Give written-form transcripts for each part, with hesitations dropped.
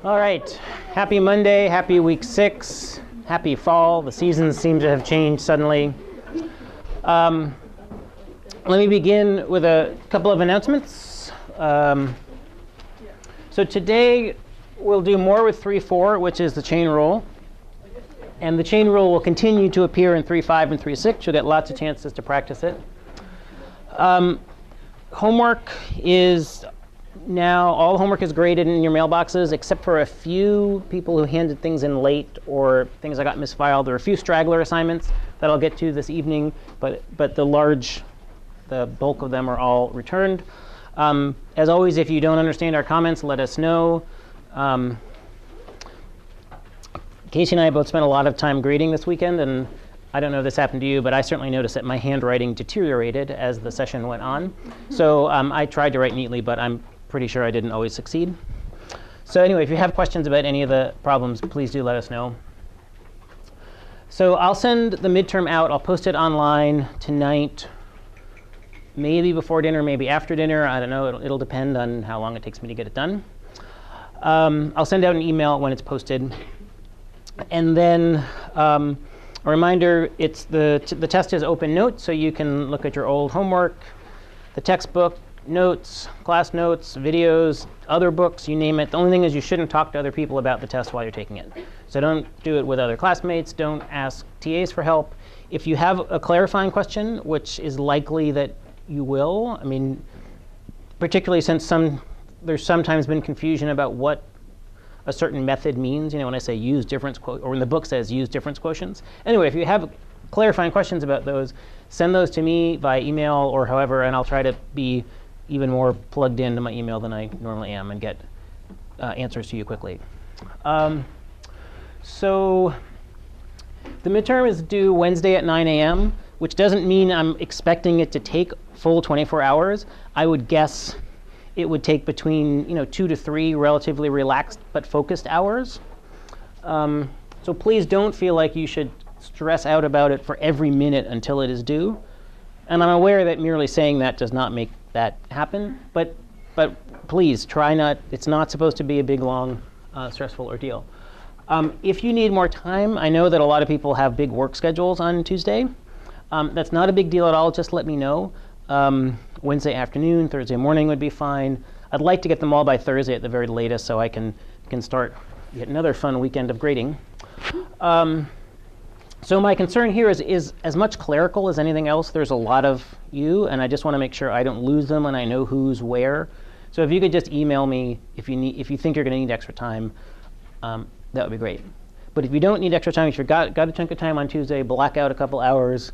All right, happy Monday, happy week 6, happy fall. The seasons seem to have changed suddenly. Let me begin with a couple of announcements. So today we'll do more with 3.4, which is the chain rule. And the chain rule will continue to appear in 3.5 and 3.6. You'll get lots of chances to practice it. Homework is now, all homework is graded in your mailboxes, except for a few people who handed things in late or things that got misfiled. There are a few straggler assignments that I'll get to this evening, but the bulk of them are all returned. As always, if you don't understand our comments, let us know. Casey and I both spent a lot of time grading this weekend, and I don't know if this happened to you, but I certainly noticed that my handwriting deteriorated as the session went on. So I tried to write neatly, but I'm pretty sure I didn't always succeed. So anyway, if you have questions about any of the problems, please do let us know. So I'll send the midterm out. I'll post it online tonight, maybe before dinner, maybe after dinner. I don't know. It'll depend on how long it takes me to get it done. I'll send out an email when it's posted. And then a reminder, the test is open notes, so you can look at your old homework, the textbook, notes, class notes, videos, other books, you name it. The only thing is you shouldn't talk to other people about the test while you're taking it. So don't do it with other classmates. Don't ask TAs for help. If you have a clarifying question, which is likely that you will, I mean, particularly since there's sometimes been confusion about what a certain method means. You know, when I say use difference quotient, or when the book says use difference quotients. Anyway, if you have clarifying questions about those, send those to me via email or however, and I'll try to be even more plugged into my email than I normally am and get answers to you quickly. So the midterm is due Wednesday at 9 a.m., which doesn't mean I'm expecting it to take full 24 hours. I would guess it would take between 2 to 3 relatively relaxed but focused hours. So please don't feel like you should stress out about it for every minute until it is due. And I'm aware that merely saying that does not make that happen. But please try not. It's not supposed to be a big, long, stressful ordeal. If you need more time, I know that a lot of people have big work schedules on Tuesday. That's not a big deal at all. Just let me know. Wednesday afternoon, Thursday morning would be fine. I'd like to get them all by Thursday at the very latest so I can start yet another fun weekend of grading. So my concern here is as much clerical as anything else. There's a lot of you, and I just want to make sure I don't lose them and I know who's where. So if you could just email me if you think you're going to need extra time, that would be great. But if you don't need extra time, if you've got a chunk of time on Tuesday, black out a couple hours,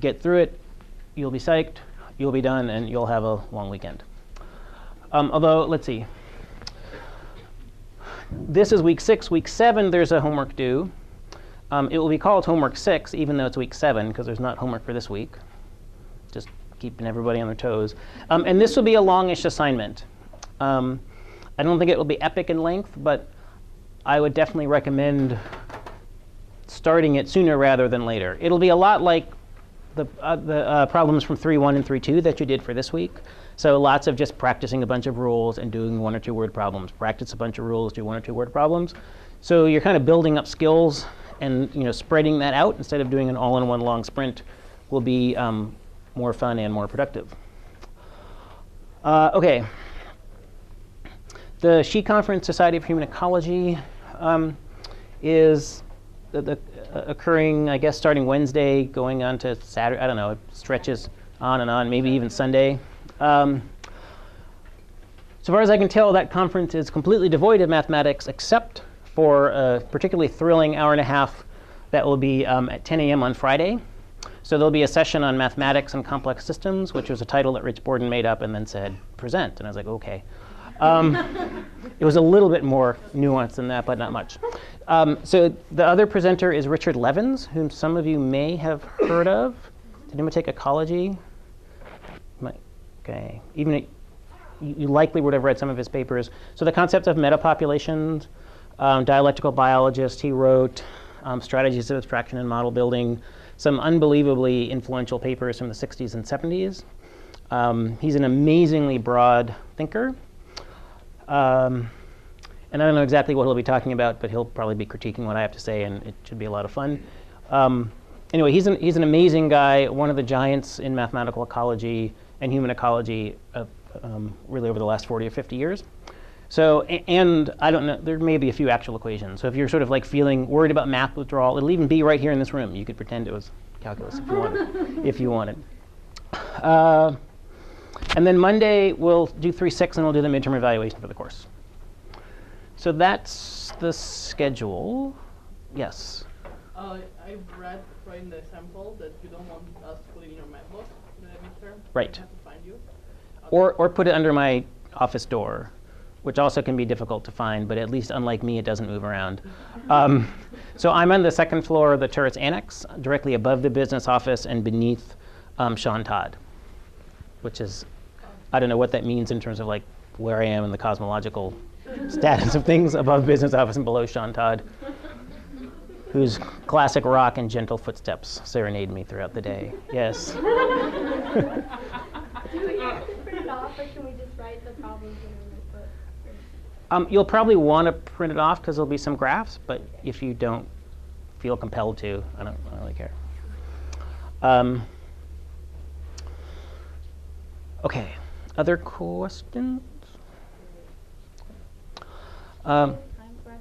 get through it. You'll be psyched, you'll be done, and you'll have a long weekend. Although, let's see. This is week 6. Week 7, there's a homework due. It will be called homework 6, even though it's week 7, because there's not homework for this week. Just keeping everybody on their toes. And this will be a longish assignment. I don't think it will be epic in length, but I would definitely recommend starting it sooner rather than later. It'll be a lot like the problems from 3.1 and 3.2 that you did for this week. So lots of just practicing a bunch of rules and doing 1 or 2 word problems. Practice a bunch of rules, do 1 or 2 word problems. So you're kind of building up skills, and spreading that out instead of doing an all-in-one long sprint will be more fun and more productive. OK. The SHE Conference Society of Human Ecology is occurring, I guess, starting Wednesday, going on to Saturday. I don't know. It stretches on and on, maybe even Sunday. So far as I can tell, that conference is completely devoid of mathematics, except for a particularly thrilling hour and a half that will be at 10 a.m. on Friday. So there'll be a session on mathematics and complex systems, which was a title that Rich Borden made up and then said, present. And I was like, OK. It was a little bit more nuanced than that, but not much. So the other presenter is Richard Levins, whom some of you may have heard of. Did anyone take ecology? OK. Even you likely would have read some of his papers. So the concept of metapopulations, dialectical biologist, he wrote Strategies of Abstraction and Model Building, some unbelievably influential papers from the 60s and 70s. He's an amazingly broad thinker. And I don't know exactly what he'll be talking about, but he'll probably be critiquing what I have to say, and it should be a lot of fun. Anyway, he's an amazing guy, one of the giants in mathematical ecology and human ecology really over the last 40 or 50 years. So, and I don't know, there may be a few actual equations. So if you're sort of like feeling worried about math withdrawal, it'll even be right here in this room. You could pretend it was calculus if you wanted. If you wanted. And then Monday, we'll do 3-6, and we'll do the midterm evaluation for the course. So that's the schedule. Yes? I read right in the sample that you don't want us to put it in your math book, the midterm. Right. We have to find you. Or put it under my office door, which also can be difficult to find, but at least unlike me, it doesn't move around. So I'm on the second floor of the turret's annex, directly above the business office and beneath Sean Todd, which is, I don't know what that means in terms of like where I am in the cosmological status of things, above business office and below Sean Todd, whose classic rock and gentle footsteps serenade me throughout the day. Yes? Do we have to print it off, or can we just write the problems in the notebook? You'll probably want to print it off because there'll be some graphs, but if you don't feel compelled to, I don't really care. Okay, other questions? Time for us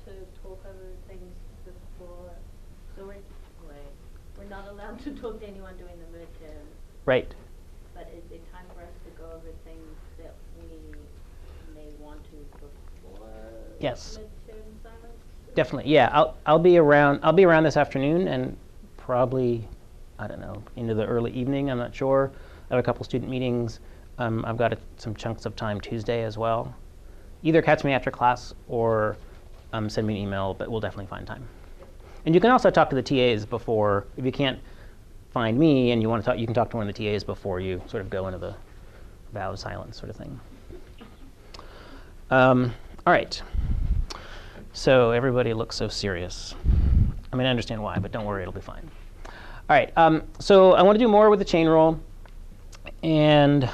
to talk over things before, so we're not allowed to talk to anyone during the midterm. Right. But is there time for us to go over things that we may want to before Yes. midterm silence? Definitely, yeah. I'll be around. I'll be around this afternoon and probably, I don't know, into the early evening. I'm not sure. I have a couple student meetings. I've got some chunks of time Tuesday as well. Either catch me after class or send me an email, but we'll definitely find time. And you can also talk to the TAs before. If you can't find me and you want to talk, you can talk to one of the TAs before you sort of go into the vow of silence sort of thing. All right. So everybody looks so serious. I mean, I understand why, but don't worry, it'll be fine. All right. So I want to do more with the chain rule. And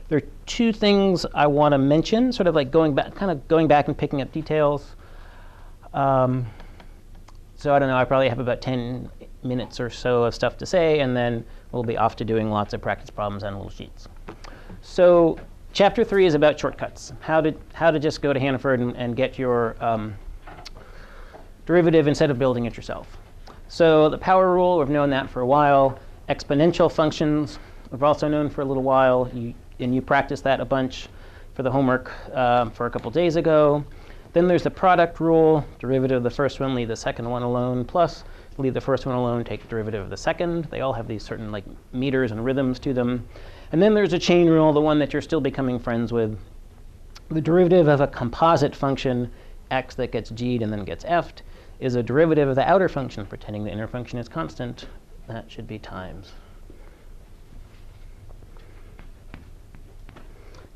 there are two things I want to mention, sort of like going back and picking up details. So I don't know, I probably have about 10 minutes or so of stuff to say, and then we'll be off to doing lots of practice problems on little sheets. So chapter 3 is about shortcuts, how to just go to Hannaford and get your derivative instead of building it yourself. So the power rule, we've known that for a while. Exponential functions, we've also known for a little while. You practiced that a bunch for the homework for a couple days ago. Then there's the product rule, derivative of the first one, leave the second one alone, plus leave the first one alone, take the derivative of the second. They all have these certain like meters and rhythms to them. And then there's a chain rule, the one that you're still becoming friends with. The derivative of a composite function, x that gets g'd and then gets f'd, is a derivative of the outer function, pretending the inner function is constant. That should be times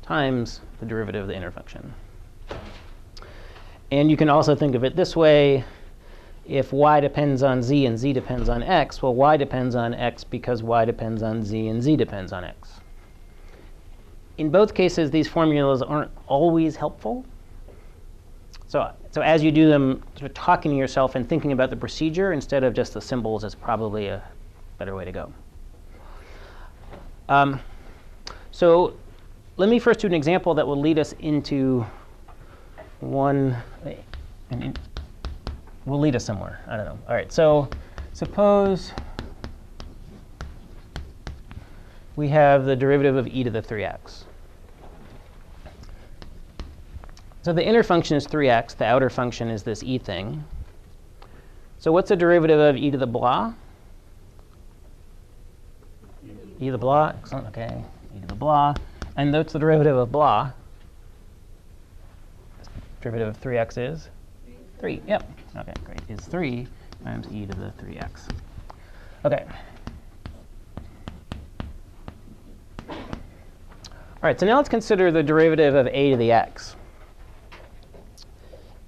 the derivative of the inner function. And you can also think of it this way. If y depends on z and z depends on x, well, y depends on x because y depends on z and z depends on x. In both cases, these formulas aren't always helpful. So as you do them, sort of talking to yourself and thinking about the procedure instead of just the symbols is probably a better way to go. So let me first do an example that will lead us into we'll lead us somewhere. I don't know. All right, so suppose we have the derivative of e to the 3x. So the inner function is 3x. The outer function is this e thing. So what's the derivative of e to the blah? E to the blah. Excellent. OK. E to the blah. And what's the derivative of blah? Derivative of 3x is 3. Yep. OK, great. Is 3 times e to the 3x. OK. All right, so now let's consider the derivative of a to the x.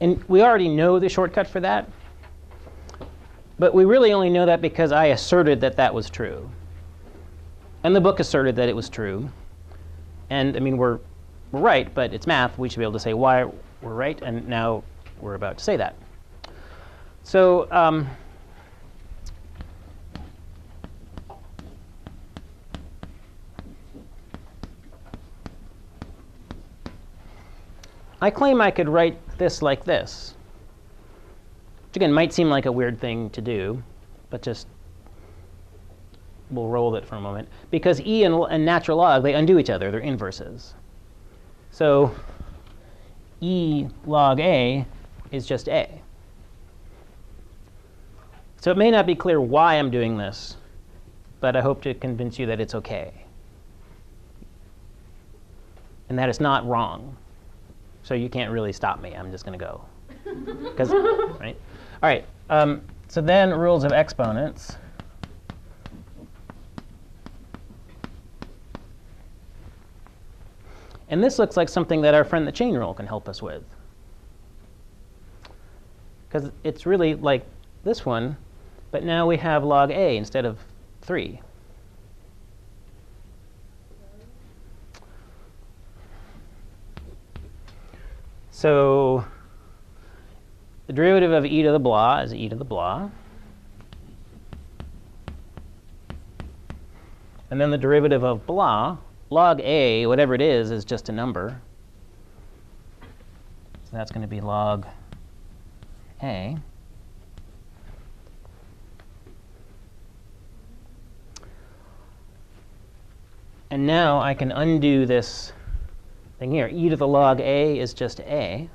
And we already know the shortcut for that. But we really only know that because I asserted that that was true. And the book asserted that it was true. And I mean, we're we're right, but it's math. We should be able to say why we're right, and now we're about to say that. So I claim I could write this like this, which again might seem like a weird thing to do, but just we'll roll it for a moment. Because e and natural log, they undo each other. They're inverses. So e log a is just a. So it may not be clear why I'm doing this, but I hope to convince you that it's OK. And that it's not wrong. So you can't really stop me. I'm just going to go. Right? All right. So then rules of exponents. And this looks like something that our friend the chain rule can help us with. Because it's really like this one, but now we have log a instead of 3. So the derivative of e to the blah is e to the blah. And then the derivative of blah, log a, whatever it is just a number. So that's going to be log a. And now I can undo this thing here. E to the log a is just a.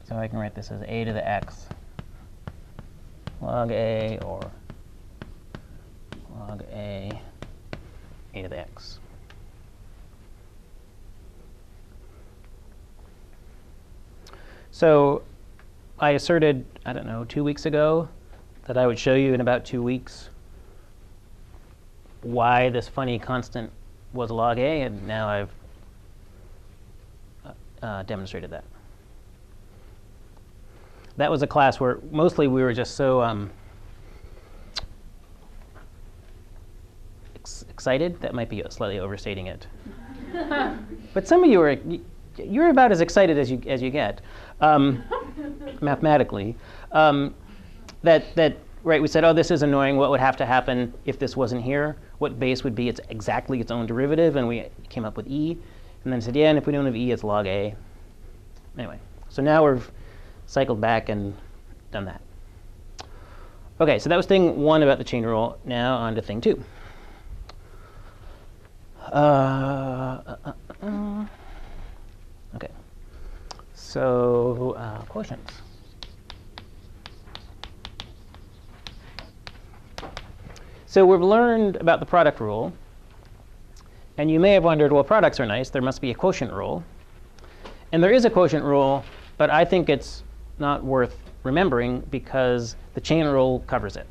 So I can write this as a to the x log a, or log a to the x. So I asserted, I don't know, 2 weeks ago that I would show you in about 2 weeks why this funny constant was log a, and now I've demonstrated that. That was a class where mostly we were just so excited. That might be slightly overstating it. But some of you are, you're about as excited as you get, mathematically. Right, we said, oh, this is annoying. What would have to happen if this wasn't here? What base would be exactly its own derivative? And we came up with e. And then said, yeah, and if we don't have e, it's log a. Anyway, so now we've cycled back and done that. OK, so that was thing 1 about the chain rule. Now on to thing 2. OK, so quotients. So we've learned about the product rule. And you may have wondered, well, products are nice. There must be a quotient rule. And there is a quotient rule, but I think it's not worth remembering because the chain rule covers it.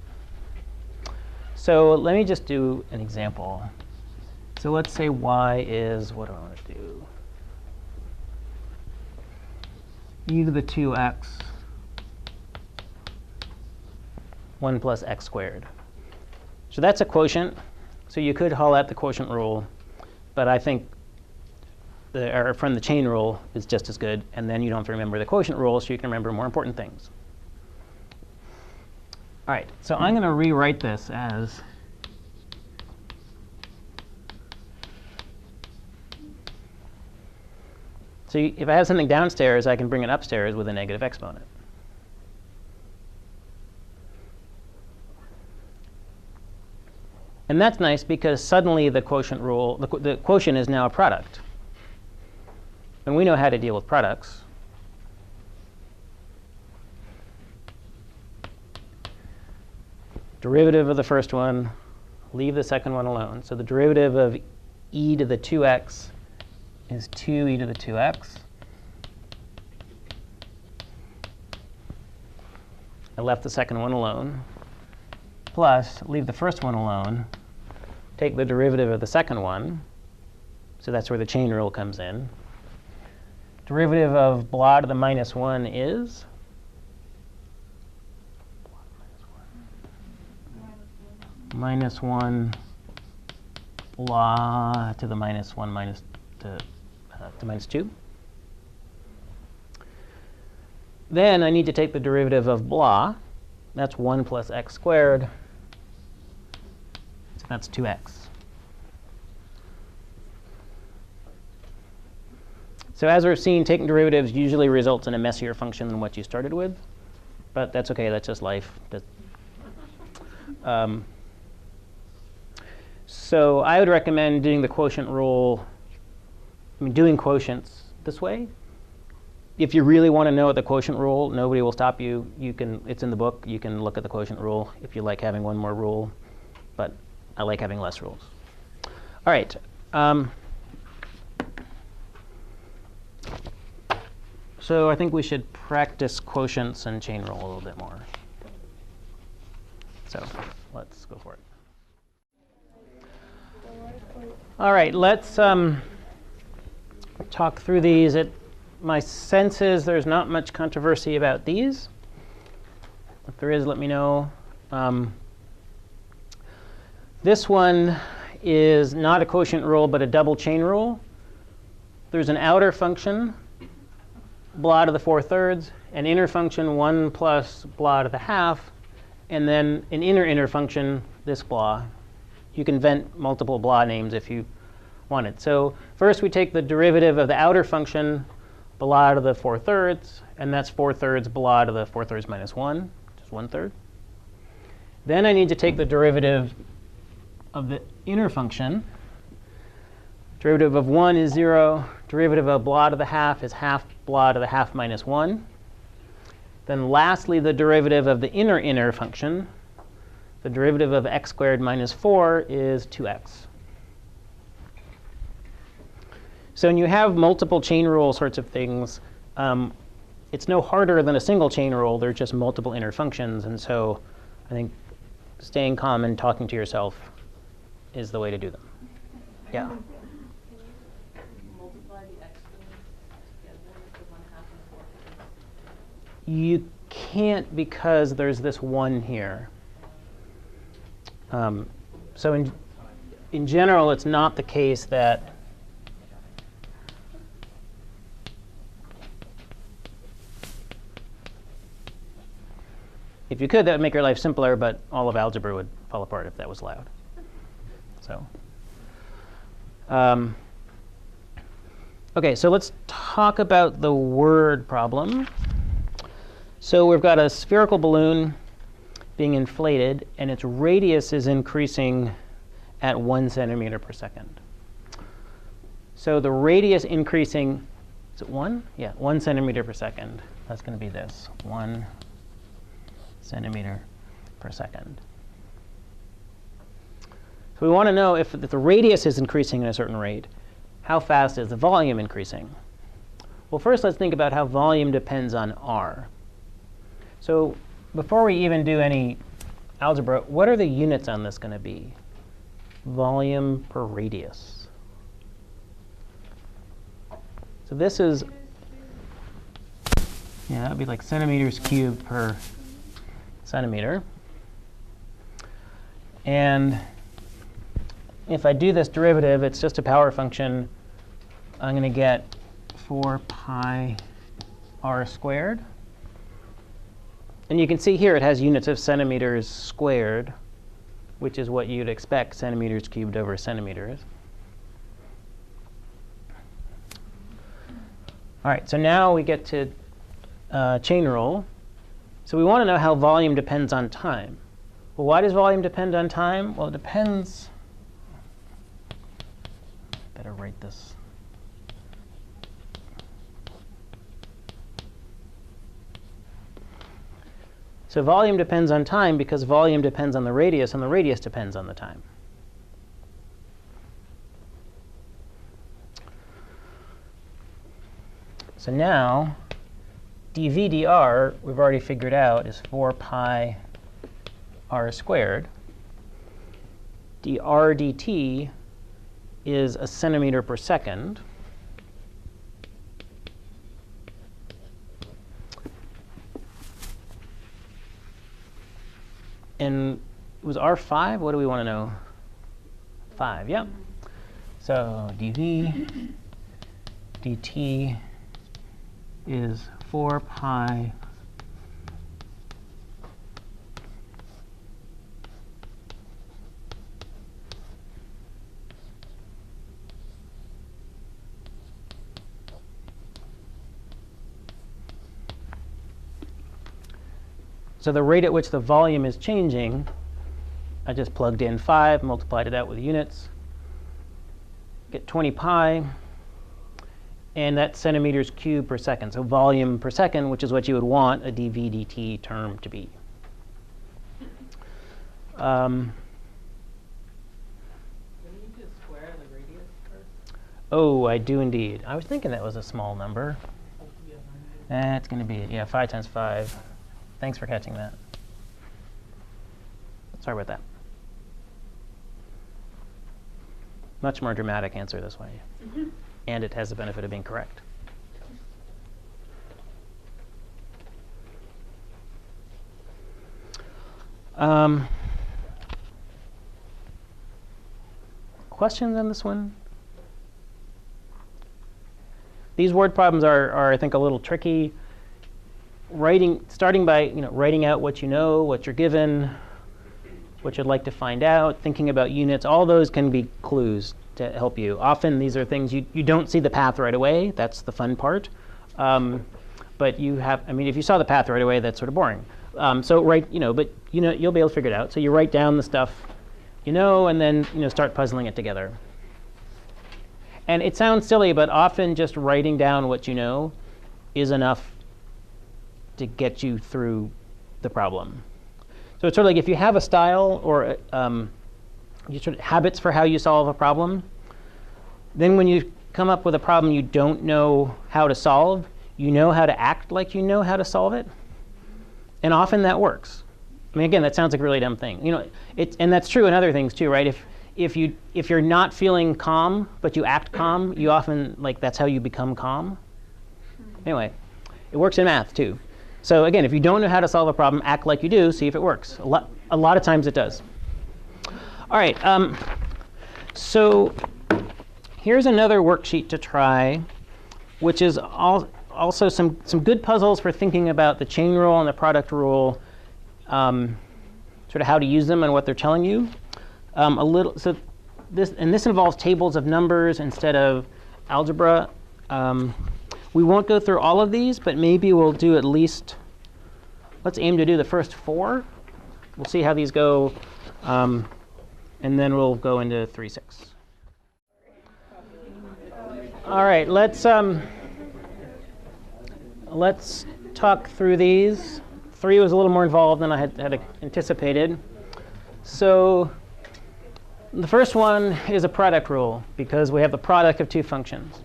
So let me just do an example. So let's say y is, what do I want to do? E to the 2x 1 plus x squared. So that's a quotient. So you could haul out the quotient rule. But I think our friend the chain rule is just as good. And then you don't have to remember the quotient rule, so you can remember more important things. All right, so I'm going to rewrite this as so if I have something downstairs, I can bring it upstairs with a negative exponent. And that's nice because suddenly the quotient rule, the quotient is now a product. And we know how to deal with products. Derivative of the first one, leave the second one alone. So the derivative of e to the 2x is 2e to the 2x. I left the second one alone. Plus, leave the first one alone, take the derivative of the second one. So that's where the chain rule comes in. Derivative of blah to the minus 1 is? Minus 1 blah to the minus 1 minus to minus 2. Then I need to take the derivative of blah. That's 1 plus x squared. So that's 2x. So as we've seen, taking derivatives usually results in a messier function than what you started with. But that's OK. That's just life. So I would recommend doing the quotient rule, doing quotients this way. If you really want to know the quotient rule, nobody will stop you. It's in the book. You can look at the quotient rule if you like having one more rule. But I like having less rules. All right. So I think we should practice quotients and chain rule a little bit more. So let's go for it. All right, let's talk through these. My sense is there's not much controversy about these. If there is, let me know. This one is not a quotient rule, but a double chain rule. There's an outer function, blah to the 4/3, an inner function, 1 plus blah to the half, and then an inner function, this blah. You can vent multiple blah names if you wanted. So first we take the derivative of the outer function, blah to the 4/3, and that's 4/3 blah to the 4/3 minus 1, which is 1/3. Then I need to take the derivative of the inner function. Derivative of 1 is 0. Derivative of blah to the half is half blah to the half minus 1. Then lastly, the derivative of the inner function. The derivative of x squared minus 4 is 2x. So when you have multiple chain rule sorts of things, it's no harder than a single chain rule. They're just multiple inner functions. And so I think staying calm and talking to yourself is the way to do them. Yeah? Multiply the x together with 1/2 and 4/5. You can't because there's this 1 here. So in general, it's not the case that if you could, that would make your life simpler, but all of algebra would fall apart if that was allowed. So, OK, so let's talk about the word problem. So we've got a spherical balloon being inflated, and its radius is increasing at 1 centimeter per second. So the radius increasing, is it 1? Yeah, 1 centimeter per second. That's going to be this, 1 centimeter per second. So we want to know if the radius is increasing at a certain rate, how fast is the volume increasing? Well, first let's think about how volume depends on r. So before we even do any algebra, what are the units on this going to be? Volume per radius. So this is, yeah, that would be like centimeters cubed per centimeter. And if I do this derivative, it's just a power function. I'm going to get 4 pi r squared. And you can see here it has units of centimeters squared, which is what you'd expect, centimeters cubed over centimeters. All right, so now we get to chain rule. So we want to know how volume depends on time. Well, why does volume depend on time? Well, it depends. Better write this. So volume depends on time because volume depends on the radius, and the radius depends on the time. So now, dv dr, we've already figured out, is 4 pi r squared. dr dt is a centimeter per second. And it was R5? What do we want to know? 5, yep. So dv dt is 4 pi So the rate at which the volume is changing, I just plugged in 5, multiplied it out with units, get 20 pi, and that's centimeters cubed per second. So volume per second, which is what you would want a dv dt term to be. Don't you just square the radius first? Oh, I do indeed. I was thinking that was a small number. Oh, yeah, That's going to be it. Yeah, 5 times 5. Thanks for catching that. Sorry about that. Much more dramatic answer this way. And it has the benefit of being correct. Questions on this one? These word problems are, I think, a little tricky. Starting by writing out what you know, what you're given, what you'd like to find out, thinking about units, all those can be clues to help you. Often these are things you don't see the path right away. That's the fun part. But if you saw the path right away, that's sort of boring. But you'll be able to figure it out. So you write down the stuff and then start puzzling it together. And it sounds silly, but often just writing down what you know is enough to get you through the problem. So it's sort of like if you have a style or habits for how you solve a problem, then when you come up with a problem you don't know how to solve, you know how to act like you know how to solve it. And often that works. I mean, again, that sounds like a really dumb thing. And that's true in other things too, right? If you're not feeling calm, but you act calm, you often, that's how you become calm. Anyway, it works in math too. So again, if you don't know how to solve a problem, act like you do, see if it works. A lot of times it does. All right, so here's another worksheet to try, which is also some good puzzles for thinking about the chain rule and the product rule, sort of how to use them and what they're telling you. This involves tables of numbers instead of algebra. We won't go through all of these, but maybe we'll do at least, let's aim to do the first 4. We'll see how these go, and then we'll go into 3-6. All right, let's talk through these. 3 was a little more involved than I had anticipated. So the first one is a product rule, because we have the product of 2 functions.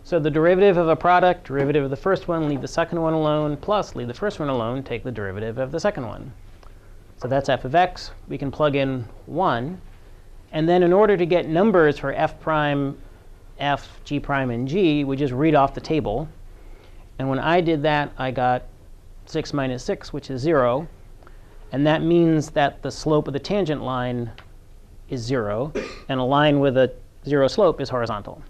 So the derivative of a product, derivative of the first one, leave the second one alone, plus leave the first one alone, take the derivative of the second one. So that's f of x. We can plug in 1. And then in order to get numbers for f prime, f, g prime, and g, we just read off the table. And when I did that, I got 6 minus 6, which is 0. And that means that the slope of the tangent line is 0. And a line with a 0 slope is horizontal.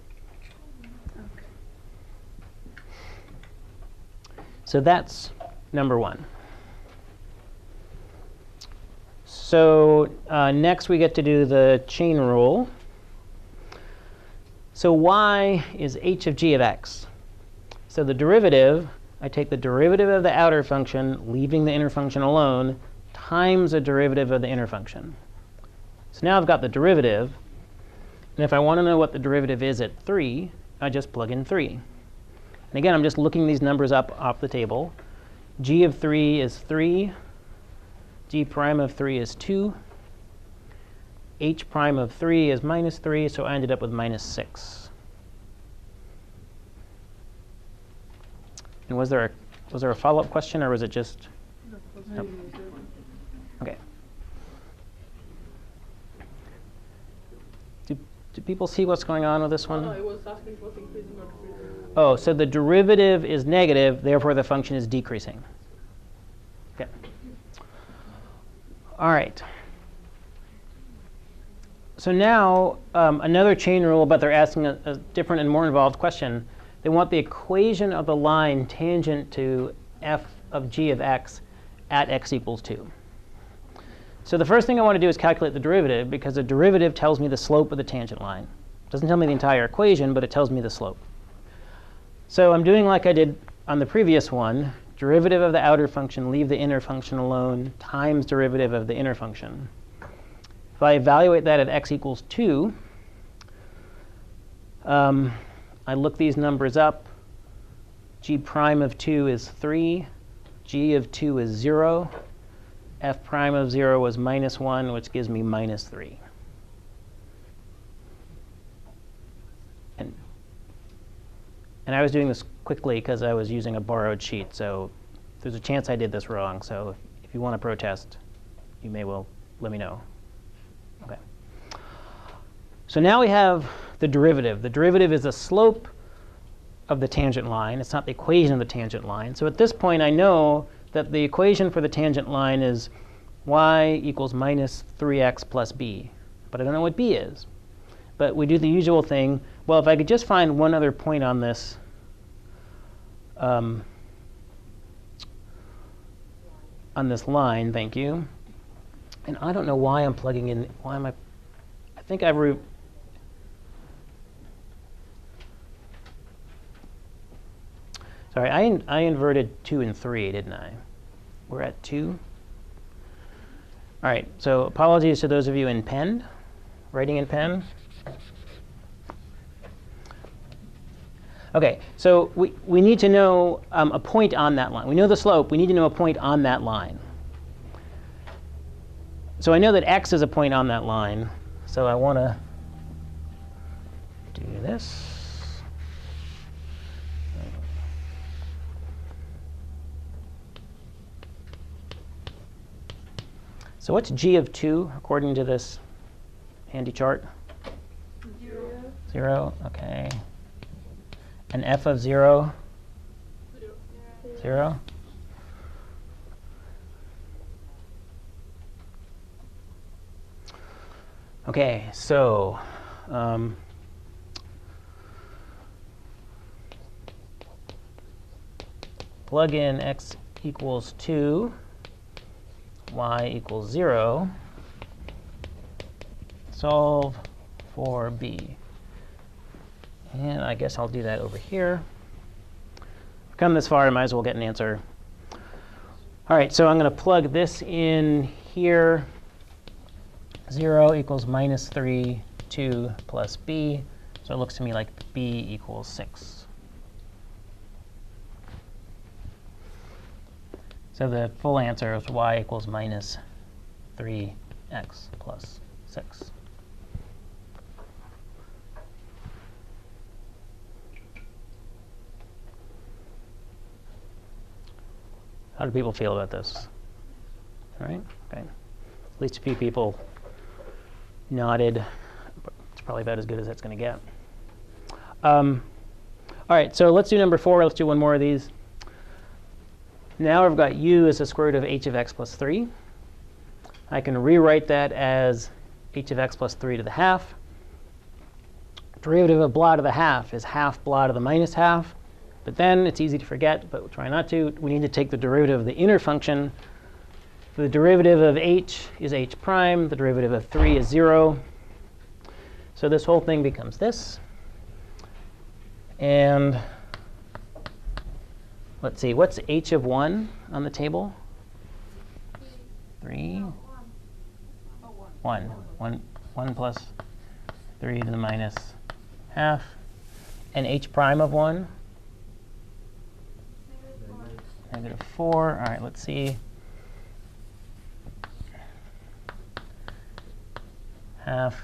So that's number 1. So next we get to do the chain rule. So y is h of g of x. So the derivative, I take the derivative of the outer function, leaving the inner function alone, times the derivative of the inner function. So now I've got the derivative. And if I want to know what the derivative is at 3, I just plug in 3. And again, I'm just looking these numbers up off the table. G of 3 is 3. G prime of 3 is 2. H prime of 3 is minus 3, so I ended up with minus 6. And was there a follow-up question, or was it just? Nope. OK. Do people see what's going on with this one? No, it was asking for increasing or decreasing. Oh, so the derivative is negative, therefore the function is decreasing. OK. All right. So now another chain rule, but they're asking a different and more involved question. They want the equation of the line tangent to f of g of x at x equals 2. So the first thing I want to do is calculate the derivative, because the derivative tells me the slope of the tangent line. It doesn't tell me the entire equation, but it tells me the slope. So I'm doing like I did on the previous one. Derivative of the outer function, leave the inner function alone, times derivative of the inner function. If I evaluate that at x equals 2, I look these numbers up. G prime of 2 is 3. G of 2 is 0. F prime of 0 is minus 1, which gives me minus 3. And I was doing this quickly because I was using a borrowed sheet. So there's a chance I did this wrong. So if you want to protest, you may well let me know. OK. So now we have the derivative. The derivative is the slope of the tangent line. It's not the equation of the tangent line. So at this point, I know that the equation for the tangent line is y equals minus 3x plus b. But I don't know what b is. But we do the usual thing. Well, if I could just find one other point on this line, thank you. And I don't know why I'm plugging in. Why am I think I've sorry, I inverted 2 and 3, didn't I? We're at 2. All right, so apologies to those of you in pen, writing in pen. OK, so we need to know a point on that line. We know the slope. We need to know a point on that line. So I know that x is a point on that line. So I want to do this. So what's g of 2 according to this handy chart? 0. 0, OK. And f of 0? 0. OK, so plug in x equals 2, y equals 0, solve for b. And I guess I'll do that over here. Come this far, I might as well get an answer. All right, so I'm going to plug this in here. 0 equals minus 3, 2 plus b. So it looks to me like b equals 6. So the full answer is y equals minus 3x plus 6. How do people feel about this? All right, OK. At least a few people nodded. It's probably about as good as that's going to get. All right, so let's do number 4. Let's do one more of these. Now I've got u as the square root of h of x plus 3. I can rewrite that as h of x plus 3 to the half. Derivative of blah to the half is half blah to the minus half. But then it's easy to forget, but we'll try not to. We need to take the derivative of the inner function. The derivative of h is h prime. The derivative of 3 is 0. So this whole thing becomes this. And let's see, what's h of 1 on the table? 3? 1. 1 plus 3 to the minus half. And h prime of 1? Negative 4. All right, let's see. Half.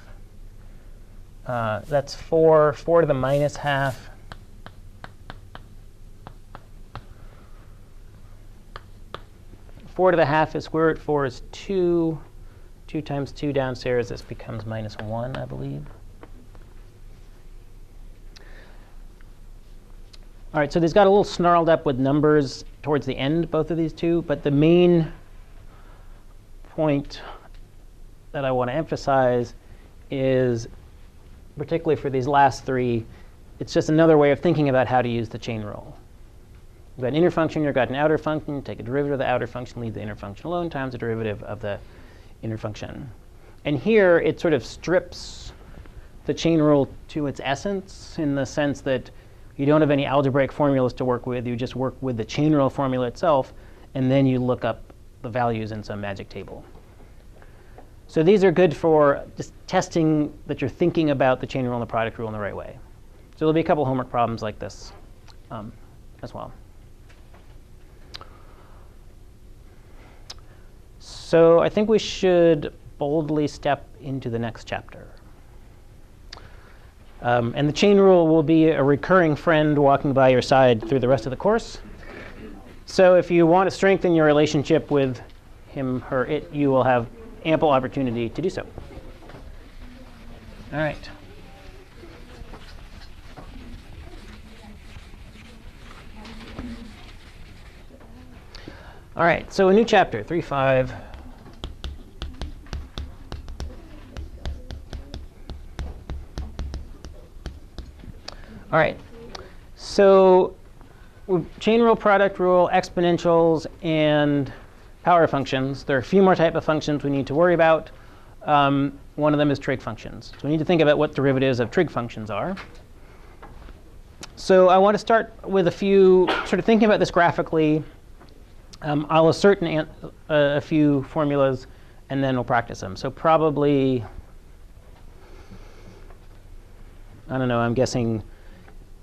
That's 4. 4 to the minus half. Four to the half is square root 4 is 2. 2 times 2 downstairs, this becomes minus 1, I believe. All right, so these got a little snarled up with numbers towards the end, both of these two. But the main point that I want to emphasize is, particularly for these last three, it's just another way of thinking about how to use the chain rule. You've got an inner function, you've got an outer function, take a derivative of the outer function, leave the inner function alone, times the derivative of the inner function. And here, it sort of strips the chain rule to its essence, in the sense that you don't have any algebraic formulas to work with. You just work with the chain rule formula itself, and then you look up the values in some magic table. So these are good for just testing that you're thinking about the chain rule and the product rule in the right way. So there'll be a couple homework problems like this as well. So I think we should boldly step into the next chapter. And the chain rule will be a recurring friend walking by your side through the rest of the course. So if you want to strengthen your relationship with him, her, it, you will have ample opportunity to do so. All right. All right, so a new chapter, 3.5. All right, so chain rule, product rule, exponentials, and power functions. There are a few more type of functions we need to worry about. One of them is trig functions. So we need to think about what derivatives of trig functions are. So I want to start with a few, sort of thinking about this graphically. I'll assert a few formulas, and then we'll practice them. So probably, I don't know, I'm guessing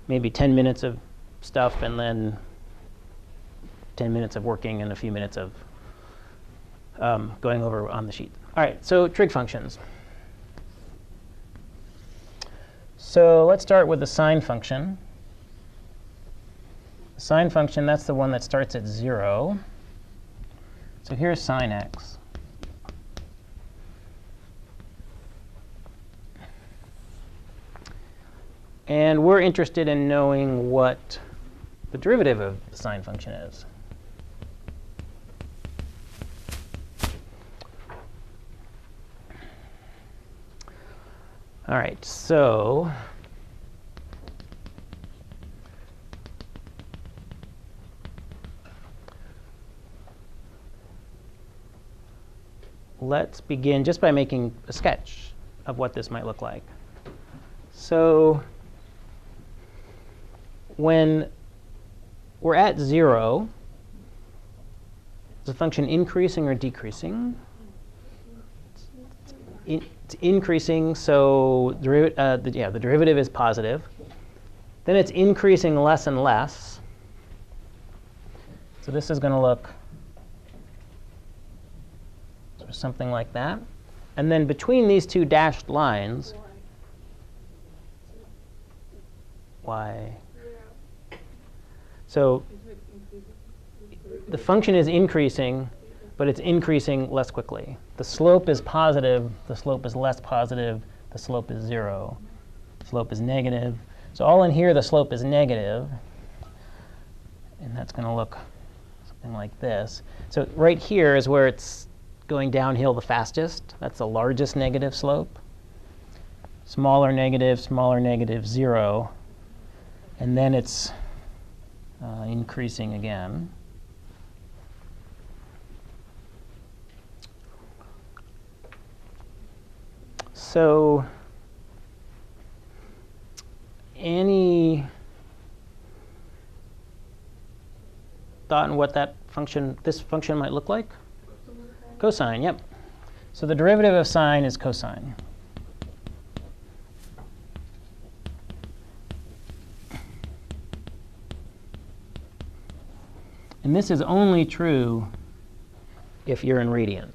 maybe 10 minutes of stuff, and then 10 minutes of working, and a few minutes of going over on the sheet. All right, so trig functions. So let's start with the sine function. The sine function, that's the one that starts at 0. So here's sine x. And we're interested in knowing what the derivative of the sine function is. All right, so let's begin just by making a sketch of what this might look like. So when we're at 0, is the function increasing or decreasing? It's increasing, so the derivative is positive. Then it's increasing less and less. So this is going to look sort of something like that. And then between these two dashed lines, y. So the function is increasing, but it's increasing less quickly. The slope is positive, the slope is less positive, the slope is 0, the slope is negative. So all in here, the slope is negative, and that's going to look something like this. So right here is where it's going downhill the fastest. That's the largest negative slope. Smaller negative, 0, and then it's increasing again. So any thought on what that function, this function might look like? Cosine, yep. So the derivative of sine is cosine. And this is only true if you're in radians.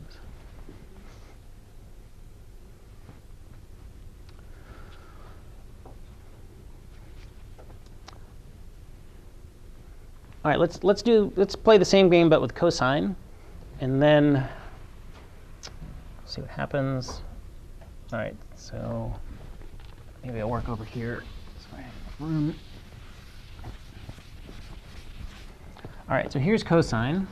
All right, let's play the same game but with cosine, and then see what happens. All right, so maybe I'll work over here so I have room. All right, so here's cosine.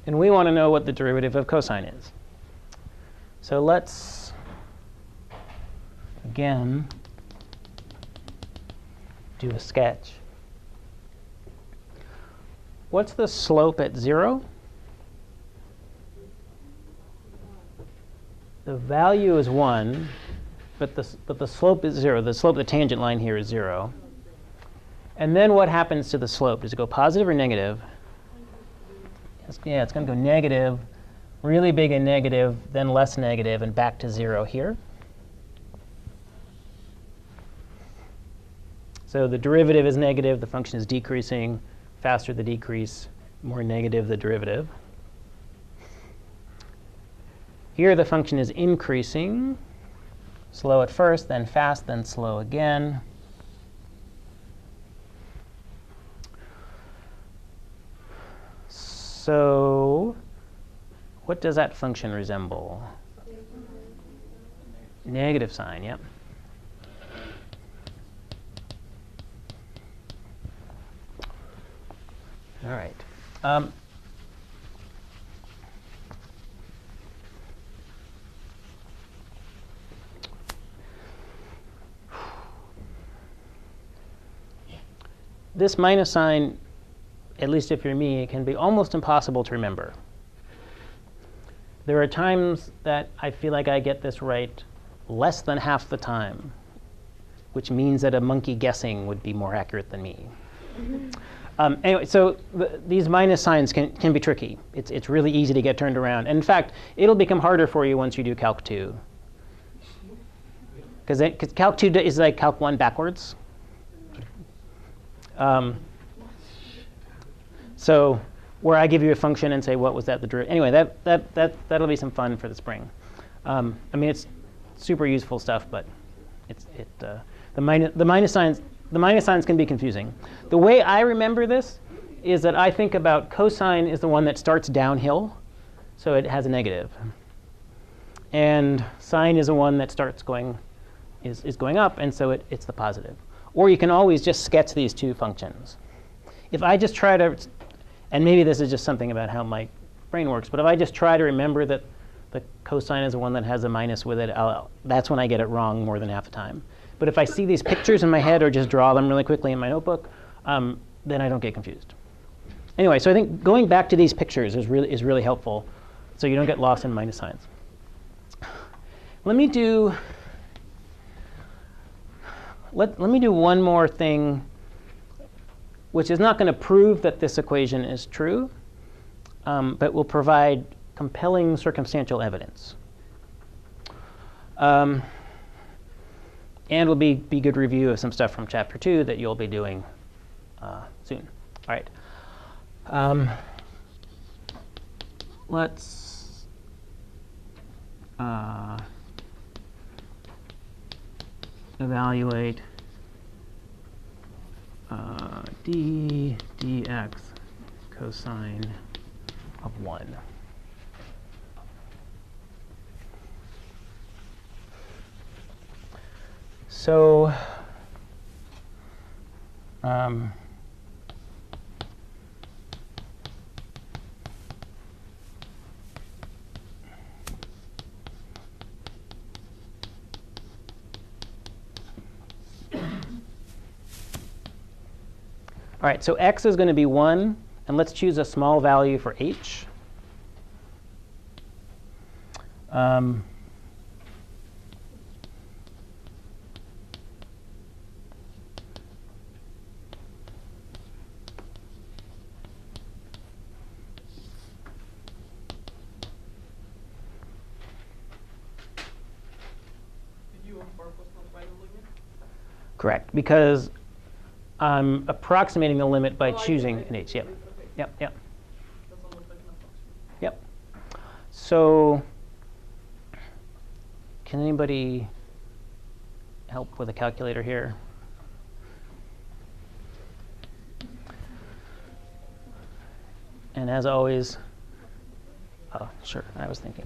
And we want to know what the derivative of cosine is. So let's, again, do a sketch. What's the slope at 0? The value is 1, but the slope is 0. The slope of the tangent line here is 0. And then what happens to the slope? Does it go positive or negative? Yeah, it's going to go negative, really big and negative, then less negative, and back to 0 here. So the derivative is negative. The function is decreasing. Faster the decrease, more negative the derivative. Here the function is increasing. Slow at first, then fast, then slow again. So what does that function resemble? Negative sign, yep. All right. This minus sign, at least if you're me, it can be almost impossible to remember. There are times that I feel like I get this right less than half the time, which means that a monkey guessing would be more accurate than me. Anyway, so these minus signs can be tricky. It's really easy to get turned around. And in fact, it'll become harder for you once you do Calc II. Because Calc II is like Calc I backwards. So where I give you a function and say, what was that? Anyway, that'll be some fun for the spring. I mean, it's super useful stuff, but the minus signs can be confusing. The way I remember this is that I think about cosine is the one that starts downhill, so it has a negative. And sine is the one that starts going up, and so it's the positive. Or you can always just sketch these two functions. If I just try to, and maybe this is just something about how my brain works, but if I just try to remember that the cosine is the one that has a minus with it, that's when I get it wrong more than half the time. But if I see these pictures in my head or just draw them really quickly in my notebook, then I don't get confused. Anyway, so I think going back to these pictures is really helpful, so you don't get lost in minus signs. Let me do one more thing, which is not going to prove that this equation is true, but will provide compelling circumstantial evidence. And will be good review of some stuff from Chapter 2 that you'll be doing soon. All right. Let's evaluate dx cosine of 1. So all right, so x is going to be 1, and let's choose a small value for h. Correct, because I'm approximating the limit by choosing an h. Yep. Yep. Yep. Yep. So can anybody help with a calculator here? And as always, oh, sure, I was thinking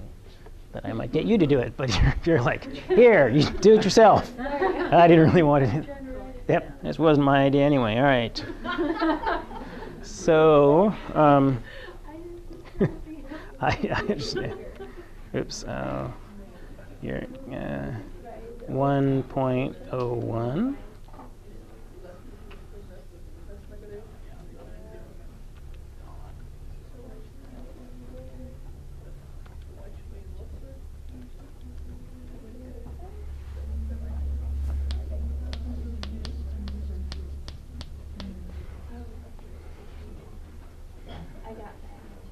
that I might get you to do it, but you're like, here, you do it yourself. I didn't really want to do it. Yep, this wasn't my idea anyway. All right. So, I just, oops. You're 1.01.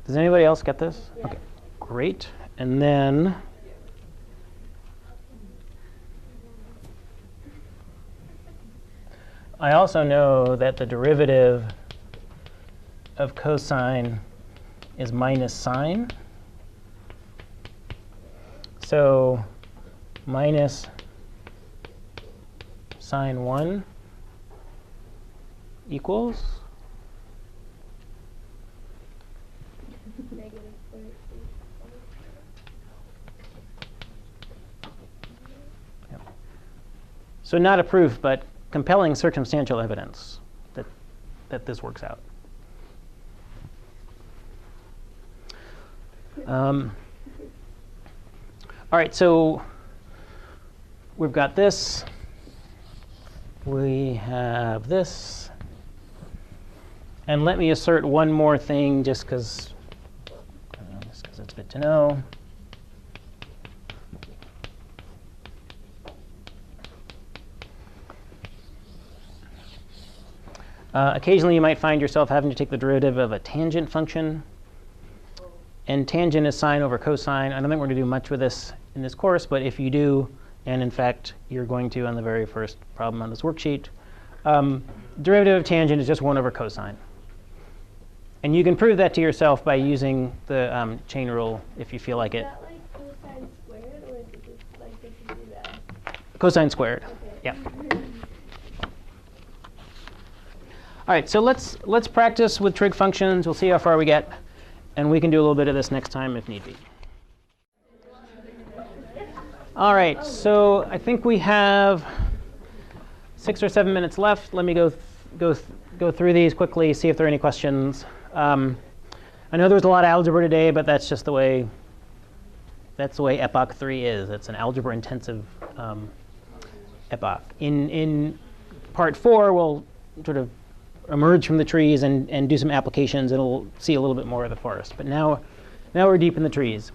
Does anybody else get this? Yeah. Okay, great. And then I also know that the derivative of cosine is minus sine. So minus sine 1 equals Negative square root. so not a proof, but compelling circumstantial evidence that this works out. All right, so we've got this. We have this. And let me assert one more thing just because it's good to know. Occasionally, you might find yourself having to take the derivative of a tangent function. And tangent is sine over cosine. I don't think we're going to do much with this in this course, but if you do, and in fact, you're going to on the very first problem on this worksheet, derivative of tangent is just 1 over cosine. And you can prove that to yourself by using the chain rule if you feel like it. Is that like cosine squared, or is it just like this is that? Cosine squared. Okay. Yeah. All right, so let's practice with trig functions. We'll see how far we get. And we can do a little bit of this next time if need be. All right, so I think we have 6 or 7 minutes left. Let me go through these quickly, see if there are any questions. I know there was a lot of algebra today, but that's just the way epoch 3 is. It's an algebra-intensive epoch. In part 4, we'll sort of emerge from the trees and do some applications, and we'll see a little bit more of the forest. But now we're deep in the trees.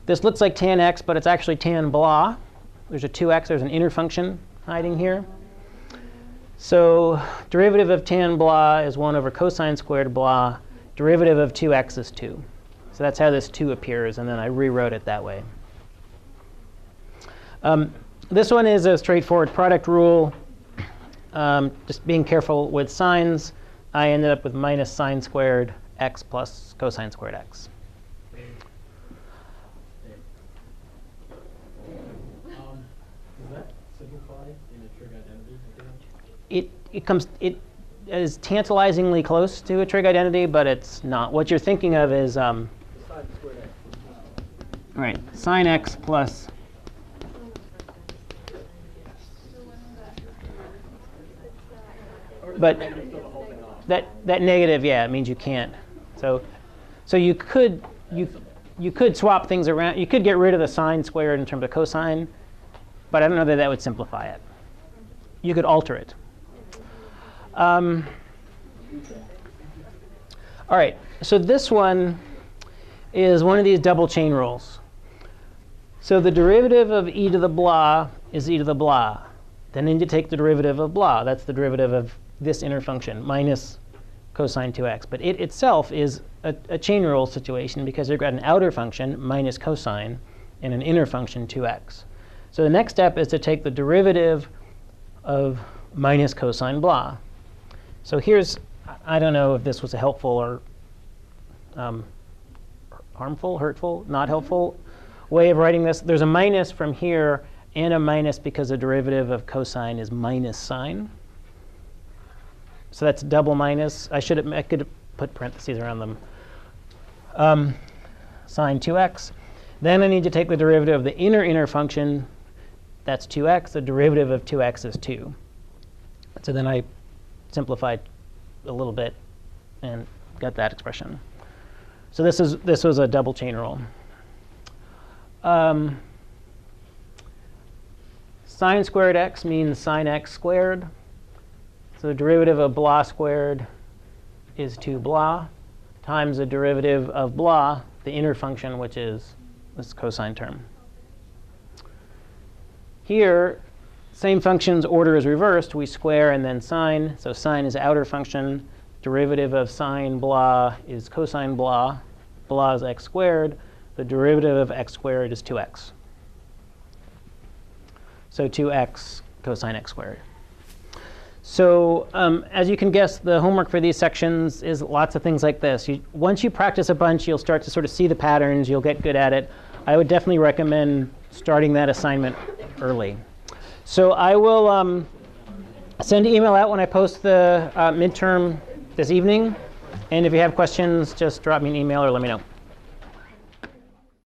This looks like tan x, but it's actually tan blah. There's a 2x. There's an inner function hiding here. So derivative of tan blah is 1 over cosine squared blah. Derivative of 2x is 2. So that's how this 2 appears, and then I rewrote it that way. This one is a straightforward product rule. Just being careful with signs, I ended up with minus sine squared x plus cosine squared x. Does that simplify in a trig identity? It is tantalizingly close to a trig identity, but it's not. What you're thinking of is Sine squared x. right, sine x plus but that negative, yeah, it means you can't. So you could swap things around. You could get rid of the sine squared in terms of cosine, but I don't know that would simplify it. You could alter it. All right, so this one is one of these double chain rules. So the derivative of e to the blah is e to the blah. Then I need to take the derivative of blah. That's the derivative of this inner function, minus cosine 2x. But it itself is a chain rule situation because you've got an outer function, minus cosine, and an inner function, 2x. So the next step is to take the derivative of minus cosine blah. So here's, I don't know if this was a helpful or harmful, hurtful, not helpful way of writing this. There's a minus from here and a minus because the derivative of cosine is minus sine. So that's double minus. I could have put parentheses around them. Sine 2x. Then I need to take the derivative of the inner function. That's 2x. The derivative of 2x is 2. So then I simplified a little bit and get that expression. So this was a double chain rule. Sine squared x means sine x squared. So the derivative of blah squared is 2 blah times the derivative of blah, the inner function, which is this cosine term. Here, same function's order is reversed. We square and then sine. So sine is outer function. Derivative of sine blah is cosine blah. Blah is x squared. The derivative of x squared is 2x. So 2x cosine x squared. So as you can guess, the homework for these sections is lots of things like this. Once you practice a bunch, you'll start to sort of see the patterns. You'll get good at it. I would definitely recommend starting that assignment early. So I will send an email out when I post the midterm this evening. And if you have questions, just drop me an email or let me know.